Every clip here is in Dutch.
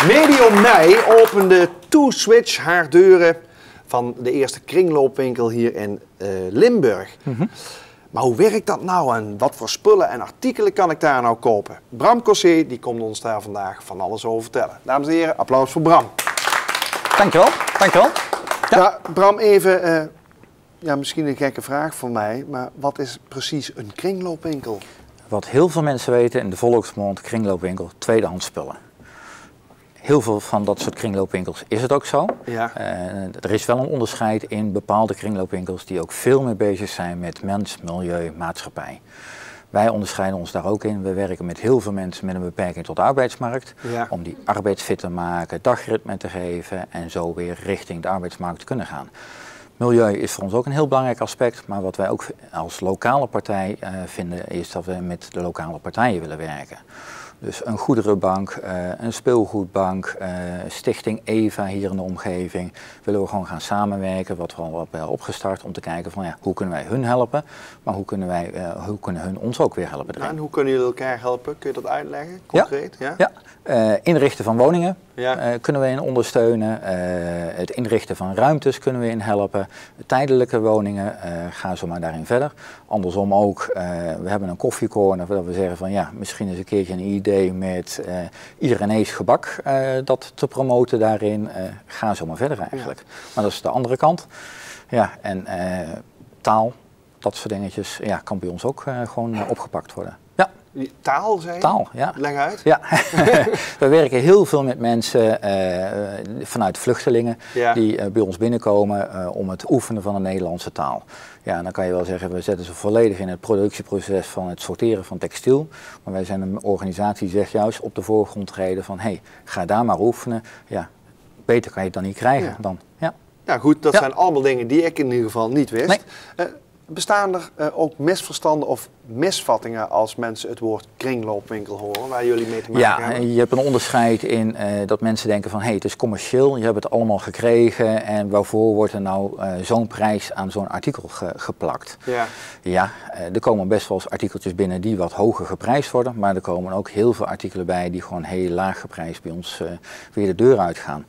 Medio mei opende Two-Switch haar deuren van de eerste kringloopwinkel hier in Limburg. Maar hoe werkt dat nou en wat voor spullen en artikelen kan ik daar nou kopen? Bram Cossé die komt ons daar vandaag van alles over vertellen. Dames en heren, applaus voor Bram. Dankjewel, dankjewel. Ja, Bram, even, misschien een gekke vraag voor mij, maar wat is precies een kringloopwinkel? Wat heel veel mensen weten in de volksmond, kringloopwinkel, tweedehands spullen. Heel veel van dat soort kringloopwinkels is het ook zo. Ja. Er is wel een onderscheid in bepaalde kringloopwinkels die ook veel meer bezig zijn met mens, milieu, maatschappij. Wij onderscheiden ons daar ook in. We werken met heel veel mensen met een beperking tot de arbeidsmarkt. Ja. Om die arbeidsfit te maken, dagritme te geven en zo weer richting de arbeidsmarkt te kunnen gaan. Milieu is voor ons ook een heel belangrijk aspect, maar wat wij ook als lokale partij vinden is dat we met de lokale partijen willen werken. Dus een goederenbank, een speelgoedbank, Stichting EVA hier in de omgeving. Willen we gewoon gaan samenwerken, wat we al hebben opgestart, om te kijken van ja, hoe kunnen wij hun helpen, maar hoe kunnen hun ons ook weer helpen. En hoe kunnen jullie elkaar helpen? Kun je dat uitleggen, concreet? Ja. Inrichten van woningen Ja. kunnen we in ondersteunen. Het inrichten van ruimtes kunnen we in helpen. Tijdelijke woningen, gaan zo maar daarin verder. Andersom ook, we hebben een koffiecorner waar we zeggen van ja, misschien is een keertje een idee met Irenees gebak dat te promoten daarin. Ga zo maar verder eigenlijk. Ja. Maar dat is de andere kant. Ja, en taal, dat soort dingetjes, ja, kan bij ons ook gewoon opgepakt worden. Ja. Taal, zei je? Taal, ja. Leg uit. Ja. We werken heel veel met mensen vanuit vluchtelingen die bij ons binnenkomen om het oefenen van de Nederlandse taal. Ja, dan kan je wel zeggen, we zetten ze volledig in het productieproces van het sorteren van textiel. Maar wij zijn een organisatie die zegt juist op de voorgrond treden van hey, ga daar maar oefenen. Ja, beter kan je het dan niet krijgen dan. Ja. Ja, goed, dat zijn allemaal dingen die ik in ieder geval niet wist. Nee. Bestaan er ook misverstanden of misvattingen als mensen het woord kringloopwinkel horen, waar jullie mee te maken hebben? Ja, je hebt een onderscheid in dat mensen denken van hey, het is commercieel, je hebt het allemaal gekregen en waarvoor wordt er nou zo'n prijs aan zo'n artikel geplakt? Ja, ja, er komen best wel eens artikeltjes binnen die wat hoger geprijsd worden, maar er komen ook heel veel artikelen bij die gewoon heel laag geprijsd bij ons weer de deur uitgaan.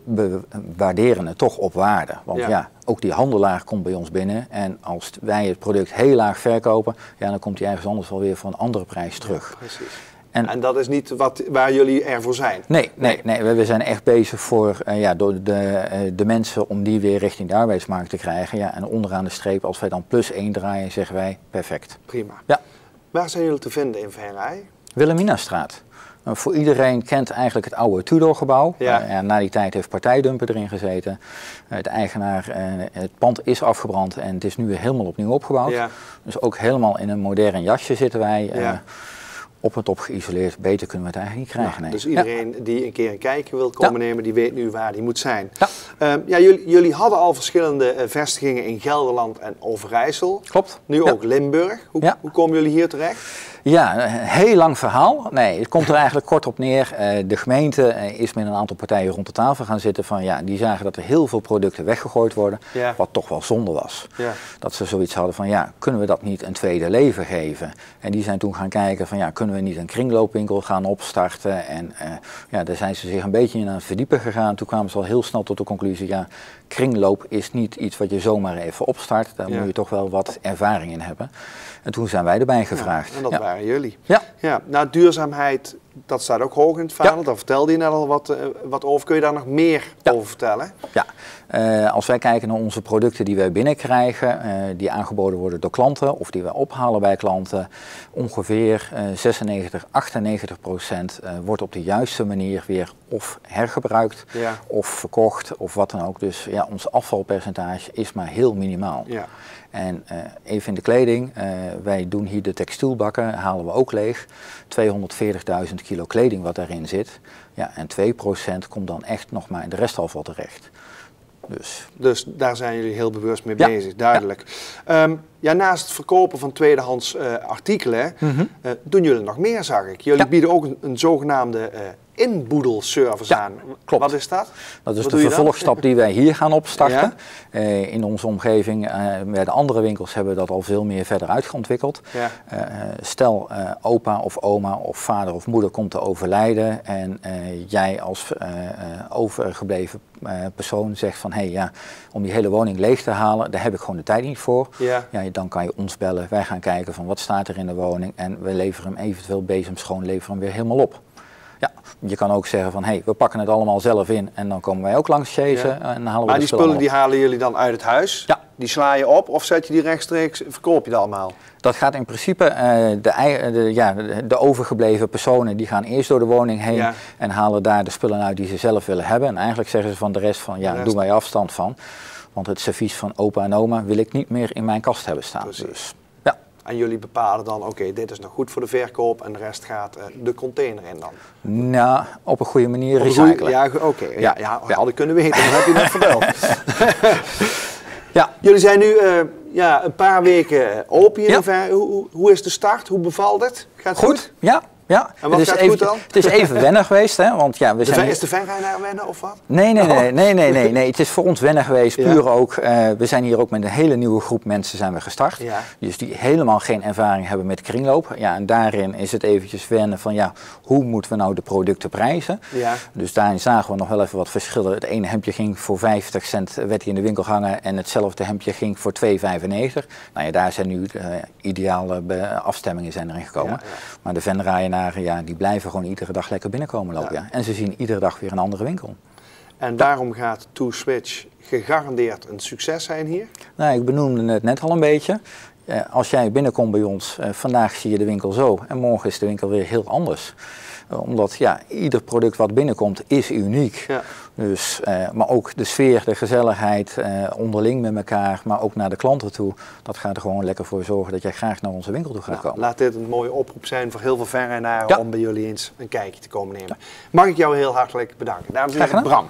We waarderen het toch op waarde, want ja, ook die handelaar komt bij ons binnen en als wij het product heel laag verkopen, ja, dan komt hij ergens anders wel weer voor een andere prijs terug. Ja, precies. En dat is niet waar jullie ervoor zijn? Nee, we zijn echt bezig voor door de mensen om die weer richting de arbeidsmarkt te krijgen. Ja, en onderaan de streep, als wij dan +1 draaien, zeggen wij perfect. Prima. Ja. Waar zijn jullie te vinden in Venray? Wilhelminastraat. Voor iedereen kent eigenlijk het oude Tudor-gebouw. Ja. Na die tijd heeft Partijdumper erin gezeten. De eigenaar, het pand is afgebrand en het is nu weer helemaal opnieuw opgebouwd. Ja. Dus ook helemaal in een modern jasje zitten wij. Ja. Op en top geïsoleerd. Beter kunnen we het eigenlijk niet krijgen. Ja, dus iedereen die een keer een kijkje wil komen nemen, die weet nu waar die moet zijn. Ja. Jullie hadden al verschillende vestigingen in Gelderland en Overijssel. Klopt. Nu ook Limburg. Hoe komen jullie hier terecht? Ja, een heel lang verhaal. Nee, het komt er eigenlijk kort op neer. De gemeente is met een aantal partijen rond de tafel gaan zitten van ja, die zagen dat er heel veel producten weggegooid worden, wat toch wel zonde was. Ja. Dat ze zoiets hadden van ja, kunnen we dat niet een tweede leven geven? En die zijn toen gaan kijken van ja, kunnen we niet een kringloopwinkel gaan opstarten? En daar zijn ze zich een beetje in aan het verdiepen gegaan. Toen kwamen ze al heel snel tot de conclusie, ja, kringloop is niet iets wat je zomaar even opstart. Daar moet je toch wel wat ervaring in hebben. En toen zijn wij erbij gevraagd. Ja, en dat waren jullie. Ja. Nou, duurzaamheid, dat staat ook hoog in het vaandel. Daar vertelde je net al wat over. Kun je daar nog meer over vertellen? Ja. Als wij kijken naar onze producten die wij binnenkrijgen, die aangeboden worden door klanten of die wij ophalen bij klanten, ongeveer 96-98% wordt op de juiste manier weer of hergebruikt of verkocht of wat dan ook. Dus ja, ons afvalpercentage is maar heel minimaal. Ja. En even in de kleding, wij doen hier de textielbakken, halen we ook leeg. 240.000 kilo kleding wat daarin zit. Ja, en 2% komt dan echt nog maar in de restafval terecht. Dus daar zijn jullie heel bewust mee bezig, duidelijk. Ja. Naast het verkopen van tweedehands artikelen doen jullie nog meer, zag ik. Jullie bieden ook een zogenaamde inboedelservice aan. Klopt. Wat is dat? Dat is de vervolgstap die wij hier gaan opstarten. Ja? In onze omgeving, bij de andere winkels hebben we dat al veel meer verder uitgeontwikkeld. Ja. Stel opa of oma of vader of moeder komt te overlijden en jij als overgebleven persoon zegt van om die hele woning leeg te halen, daar heb ik gewoon de tijd niet voor. Ja. Ja, dan kan je ons bellen, wij gaan kijken van wat staat er in de woning en we leveren hem eventueel bezemschoon, leveren hem weer helemaal op. Ja, je kan ook zeggen van we pakken het allemaal zelf in en dan komen wij ook langs chasen en halen we maar die spullen die halen jullie dan uit het huis? Ja. Die sla je op of zet je die rechtstreeks, verkoop je dat allemaal? Dat gaat in principe, de overgebleven personen die gaan eerst door de woning heen en halen daar de spullen uit die ze zelf willen hebben. En eigenlijk zeggen ze van de rest van doe wij afstand van. Want het servies van opa en oma wil ik niet meer in mijn kast hebben staan. Dus, ja. En jullie bepalen dan, oké, dit is nog goed voor de verkoop en de rest gaat de container in dan? Nou, op een goede manier recyclen. Ja, oké. Ja, had ik kunnen weten, dat heb je net verteld. Ja. Jullie zijn nu een paar weken open hier. Hoe is de start? Hoe bevalt het? Gaat het goed? Ja. Ja, en wat gaat goed dan? Het is even wennen geweest, hè? Want we zijn is de venrijder wennen of wat? Nee. Het is voor ons wennen geweest. Puur ook. We zijn hier ook met een hele nieuwe groep mensen zijn we gestart. Ja. Dus die helemaal geen ervaring hebben met kringloop. Ja, en daarin is het eventjes wennen van hoe moeten we nou de producten prijzen? Ja. Dus daarin zagen we nog wel even wat verschillen. Het ene hemdje ging voor 50 cent, werd hij in de winkel hangen en hetzelfde hemdje ging voor 2,95. Nou ja, daar zijn nu ideale afstemmingen zijn erin gekomen. Ja. Maar de venrijder die blijven gewoon iedere dag lekker binnenkomen lopen. Ja. En ze zien iedere dag weer een andere winkel. En daarom gaat TwoSwitch gegarandeerd een succes zijn hier? Nou, ik benoemde het net al een beetje. Als jij binnenkomt bij ons, vandaag zie je de winkel zo en morgen is de winkel weer heel anders. Omdat ieder product wat binnenkomt is uniek. Ja. Dus, maar ook de sfeer, de gezelligheid, onderling met elkaar, maar ook naar de klanten toe. Dat gaat er gewoon lekker voor zorgen dat jij graag naar onze winkel toe gaat komen. Laat dit een mooie oproep zijn voor heel veel verrijnaren om bij jullie eens een kijkje te komen nemen. Mag ik jou heel hartelijk bedanken. Dames en heren, Bram.